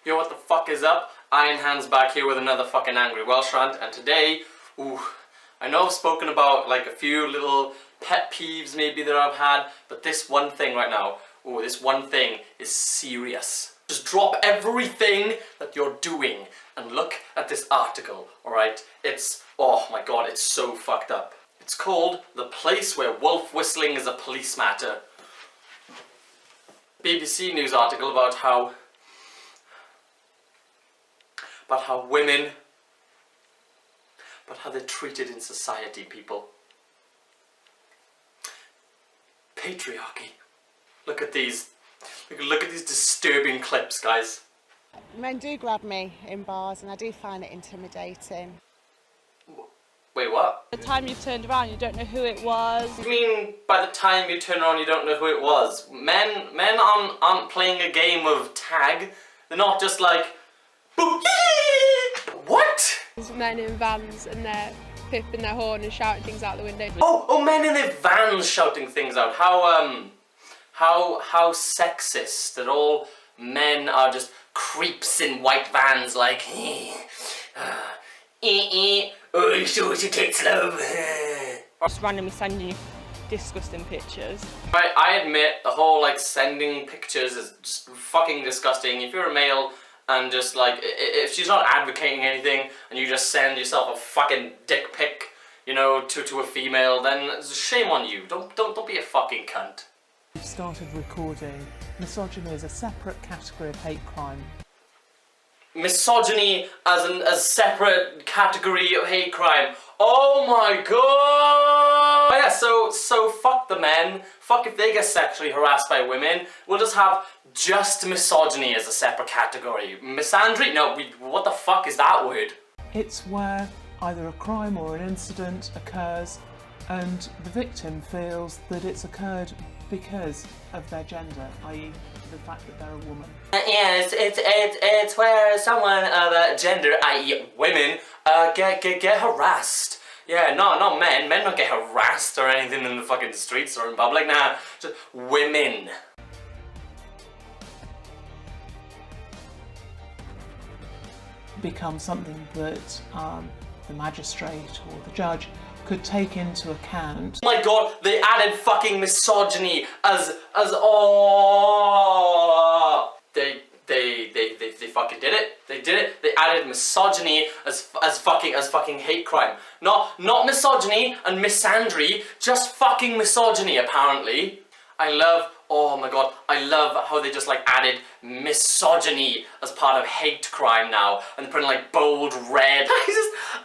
Yo, what the fuck is up? Iron Hands back here with another fucking Angry Welsh rant, and today, I know I've spoken about like a few little pet peeves maybe that I've had, but this one thing right now, this one thing is serious. Just drop everything that you're doing and look at this article, alright? It's, oh my god, it's so fucked up. It's called The Place Where Wolf Whistling is a Police Matter. BBC News article about how women, about how they're treated in society, people. Patriarchy. Look at these. Look at these disturbing clips, guys. Men do grab me in bars and I do find it intimidating. Wait, what? By the time you've turned around, you don't know who it was. You mean by the time you turn around you don't know who it was? Men aren't playing a game of tag. They're not just like, boop, what? There's men in vans and they're pipping their horn and shouting things out the window. Oh, men in their vans shouting things out. How sexist that all men are just creeps in white vans like, oh, you sure your tits, love? Just randomly sending you disgusting pictures. I admit the whole like sending pictures is just fucking disgusting. If you're a male and just like, if she's not advocating anything and you just send yourself a fucking dick pic, you know, to a female, then shame on you. Don't be a fucking cunt. We've started recording misogyny as a separate category of hate crime. Misogyny as a separate category of hate crime. Oh my god! Yeah, so fuck the men. Fuck if they get sexually harassed by women. We'll just have just misogyny as a separate category. Misandry? No, what the fuck is that word? It's where either a crime or an incident occurs and the victim feels that it's occurred because of their gender, i.e. the fact that they're a woman. Yeah, it's where someone of a gender, i.e. women, get harassed. Yeah, not men. Men don't get harassed or anything in the fucking streets or in public. Nah, just women. Become something that the magistrate or the judge could take into account. Oh my god, they added fucking misogyny as oh, they fucking did it. They did it. They added misogyny as fucking hate crime. Not misogyny and misandry, just fucking misogyny apparently. Oh my god, I love how they just like added misogyny as part of hate crime now, and they're putting like bold red.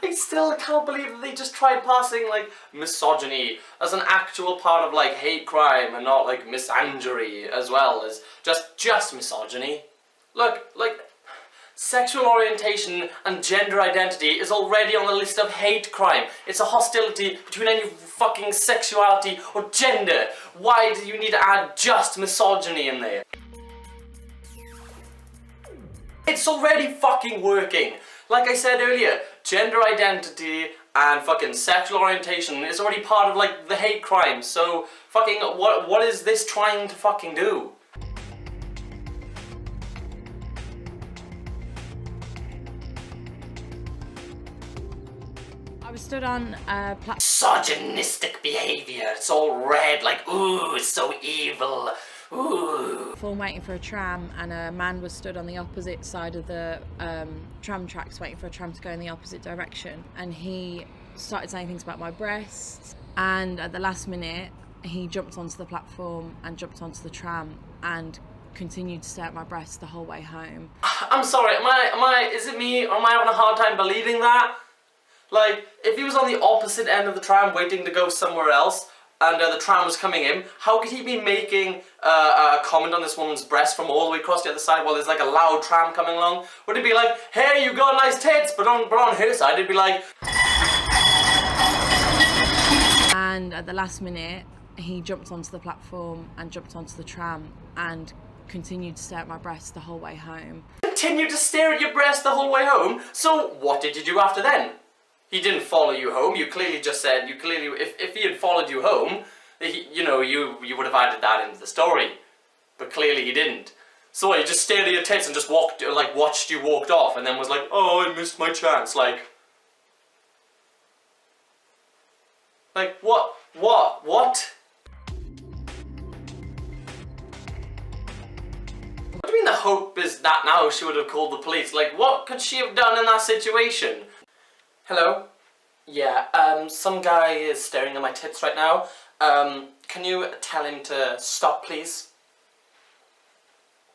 I still can't believe that they just tried passing like misogyny as an actual part of like hate crime and not like misandry as well as just misogyny. Look, like, sexual orientation and gender identity is already on the list of hate crime. It's a hostility between any fucking sexuality or gender. Why do you need to add just misogyny in there? It's already fucking working. Like I said earlier, gender identity and fucking sexual orientation is already part of like the hate crime. So fucking what is this trying to fucking do? I was stood on a platform. Misogynistic behaviour. It's all red, like, ooh, it's so evil. Ooh. Waiting for a tram, and a man was stood on the opposite side of the tram tracks waiting for a tram to go in the opposite direction, and he started saying things about my breasts, and at the last minute he jumped onto the platform and jumped onto the tram and continued to stare at my breasts the whole way home. I'm sorry, is it me, or am I having a hard time believing that? Like, if he was on the opposite end of the tram waiting to go somewhere else, and the tram was coming in, how could he be making a comment on this woman's breast from all the way across the other side while there's like a loud tram coming along? Would it be like, hey, you got nice tits, but on her side it'd be like... And at the last minute, he jumped onto the platform and jumped onto the tram and continued to stare at my breasts the whole way home. Continued to stare at your breast the whole way home? So what did you do after then? He didn't follow you home. You clearly just said, if he had followed you home, you would have added that into the story. But clearly he didn't. So what, he just stared at your tits and just walked, like, watched you walked off and then was like, oh, I missed my chance, like... Like, what? What? What? What do you mean the hope is that now she would have called the police? Like, what could she have done in that situation? Hello? Yeah, some guy is staring at my tits right now. Can you tell him to stop, please?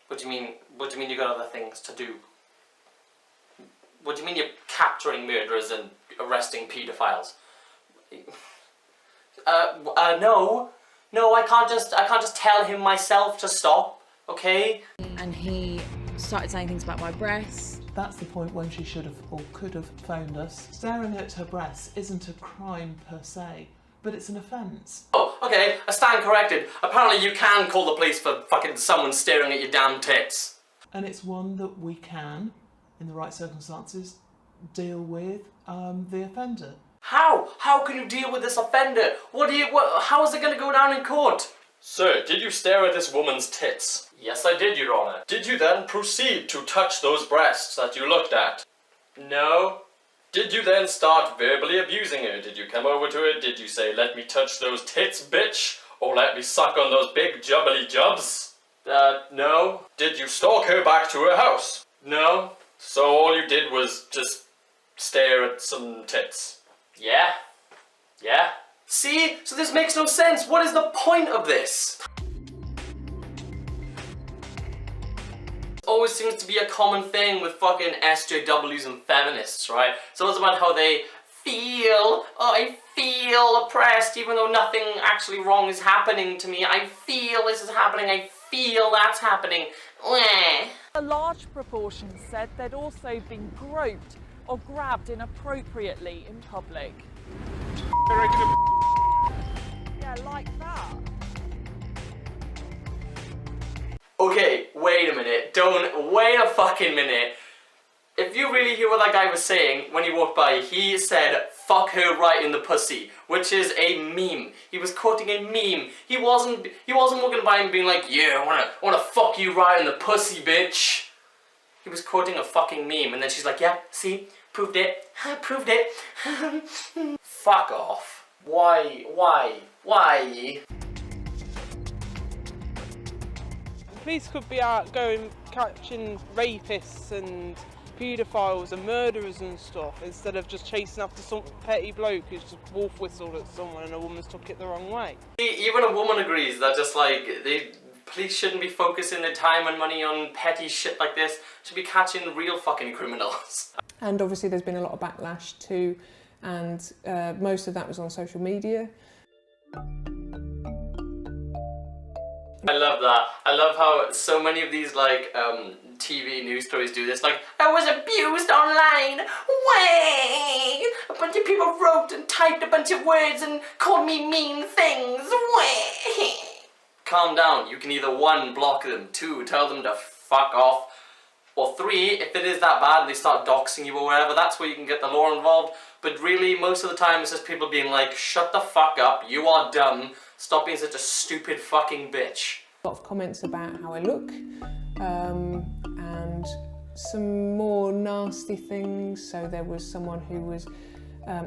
What do you mean? What do you mean you got other things to do? What do you mean you're capturing murderers and arresting paedophiles? No. No, I can't just tell him myself to stop, okay? And he started saying things about my breasts. That's the point when she should have or could have phoned us. Staring at her breasts isn't a crime per se, but it's an offence. Oh, okay, I stand corrected. Apparently you can call the police for fucking someone staring at your damn tits. And it's one that we can, in the right circumstances, deal with the offender. How? How can you deal with this offender? How is it going to go down in court? Sir, did you stare at this woman's tits? Yes, I did, Your Honour. Did you then proceed to touch those breasts that you looked at? No. Did you then start verbally abusing her? Did you come over to her? Did you say, let me touch those tits, bitch? Or let me suck on those big jubbly jubs? No. Did you stalk her back to her house? No. So all you did was just stare at some tits? Yeah. Yeah. See? So this makes no sense. What is the point of this? Always seems to be a common thing with fucking SJWs and feminists, right? So it's about how they feel, oh, I feel oppressed even though nothing actually wrong is happening to me. I feel this is happening, I feel that's happening. A large proportion said they'd also been groped or grabbed inappropriately in public. Yeah, like that. Okay, wait a minute. Wait a fucking minute. If you really hear what that guy was saying when he walked by, he said, fuck her right in the pussy, which is a meme. He was quoting a meme. He wasn't walking by and being like, yeah, I wanna fuck you right in the pussy, bitch. He was quoting a fucking meme, and then she's like, yeah, see, proved it, proved it. Fuck off. Why? Police could be out going catching rapists and paedophiles and murderers and stuff instead of just chasing after some petty bloke who's just wolf whistled at someone and a woman's took it the wrong way. Even a woman agrees that just like police shouldn't be focusing their time and money on petty shit like this. Should be catching real fucking criminals. And obviously there's been a lot of backlash too, and most of that was on social media. I love that. I love how so many of these like TV news stories do this. Like, I was abused online. Way. A bunch of people wrote and typed a bunch of words and called me mean things. Way. Calm down. You can either 1, block them, 2, tell them to fuck off, or 3, if it is that bad and they start doxing you or whatever, that's where you can get the law involved. But really, most of the time it's just people being like, shut the fuck up, you are dumb, stop being such a stupid fucking bitch. A lot of comments about how I look, and some more nasty things. So there was someone who was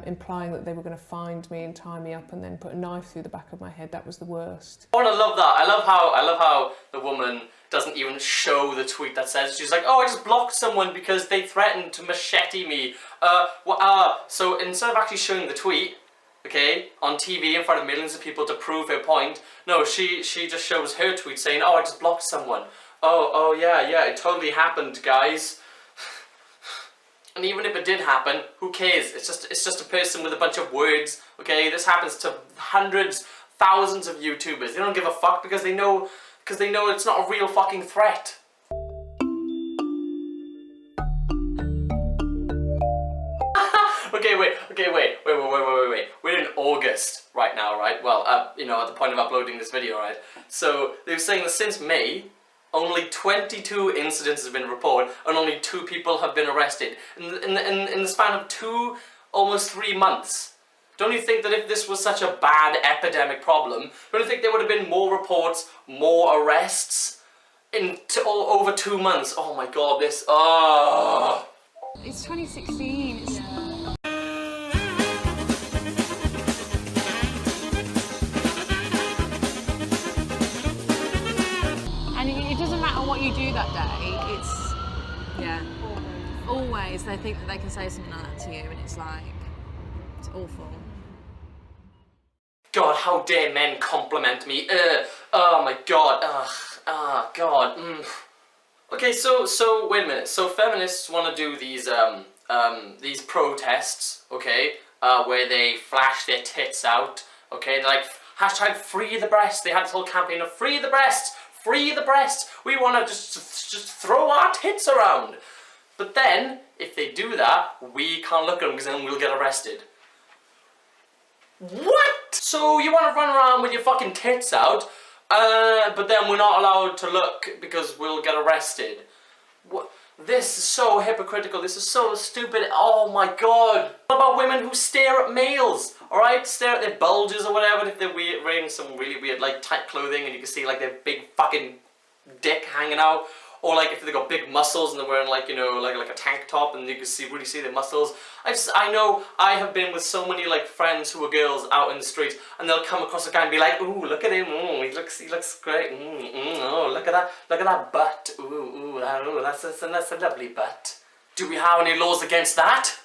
implying that they were going to find me and tie me up and then put a knife through the back of my head. That was the worst. Oh, and I love that. I love how the woman doesn't even show the tweet that says, she's like, oh, I just blocked someone because they threatened to machete me. So instead of actually showing the tweet, okay, on TV in front of millions of people to prove her point, no, she just shows her tweet saying, oh, I just blocked someone. Oh yeah, it totally happened, guys. And even if it did happen, who cares? It's just a person with a bunch of words, okay? This happens to hundreds, thousands of YouTubers. They don't give a fuck because they know it's not a real fucking threat. Okay, wait. We're in August right now, right? Well, you know, at the point of uploading this video, right? So, they were saying that since May, only 22 incidents have been reported and only 2 people have been arrested. In the span of almost 3 months. Don't you think that if this was such a bad epidemic problem, don't you think there would have been more reports, more arrests? over 2 months. Oh my god, this. Oh. It's 2016. It's... And it doesn't matter what you do that day. It's always they think that they can say something like that to you, and it's like it's awful. God, how dare men compliment me? Oh my god. Oh god. Okay, so wait a minute. So feminists want to do these protests, okay, where they flash their tits out, okay? They're like hashtag free the breast. They had this whole campaign of free the breasts, free the breasts. We want to just throw our tits around. But then if they do that, we can't look at them because then we'll get arrested. What? So you want to run around with your fucking tits out, but then we're not allowed to look because we'll get arrested. What? This is so hypocritical. This is so stupid. Oh my god. What about women who stare at males? Alright, stare at their bulges or whatever. If they're wearing some really weird like tight clothing and you can see like their big fucking dick hanging out. Or like if they've got big muscles and they're wearing like, you know, like a tank top and you can really see their muscles. I know I have been with so many like friends who are girls out in the street and they'll come across a guy and be like, ooh, look at him, ooh, he looks great, oh, look at that butt, ooh, that's a lovely butt. Do we have any laws against that?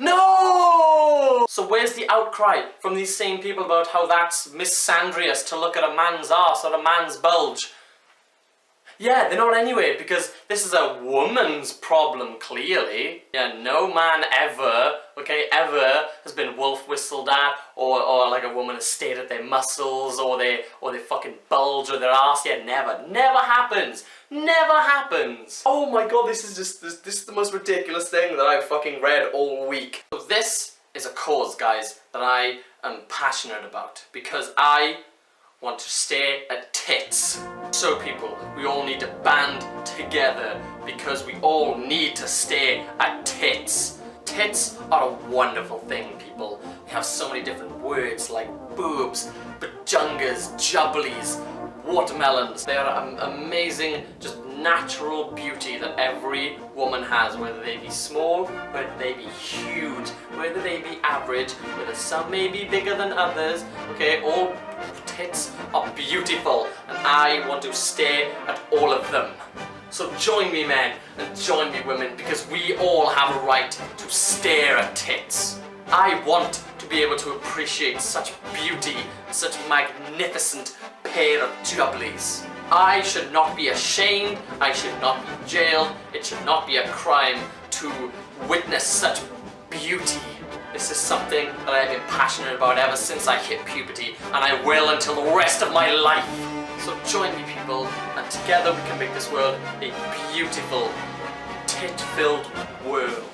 No! So where's the outcry from these same people about how that's misandrous to look at a man's arse or a man's bulge? Yeah, they're not anyway, because this is a woman's problem, clearly. Yeah, no man ever, okay, ever has been wolf whistled at, or like a woman has stared at their muscles, or their fucking bulge, or their ass. Yeah, never happens. Never happens. Oh my god, this is the most ridiculous thing that I've fucking read all week. So this is a cause, guys, that I am passionate about, because I want to stare at tits. So people, we all need to band together because we all need to stare at tits. Tits are a wonderful thing, people. They have so many different words like boobs, bajungas, jubblies, watermelons. They are amazing, just natural beauty that every woman has, whether they be small, whether they be huge, whether they be average, whether some may be bigger than others, okay, all tits are beautiful and I want to stare at all of them. So join me men and join me women, because we all have a right to stare at tits. I want to be able to appreciate such beauty, such magnificent pair of jubblies. I should not be ashamed, I should not be jailed, it should not be a crime to witness such beauty. This is something that I have been passionate about ever since I hit puberty, and I will until the rest of my life. So join me people, and together we can make this world a beautiful, tit-filled world.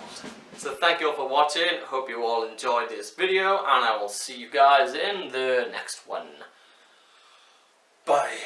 So thank you all for watching, hope you all enjoyed this video, and I will see you guys in the next one. Bye.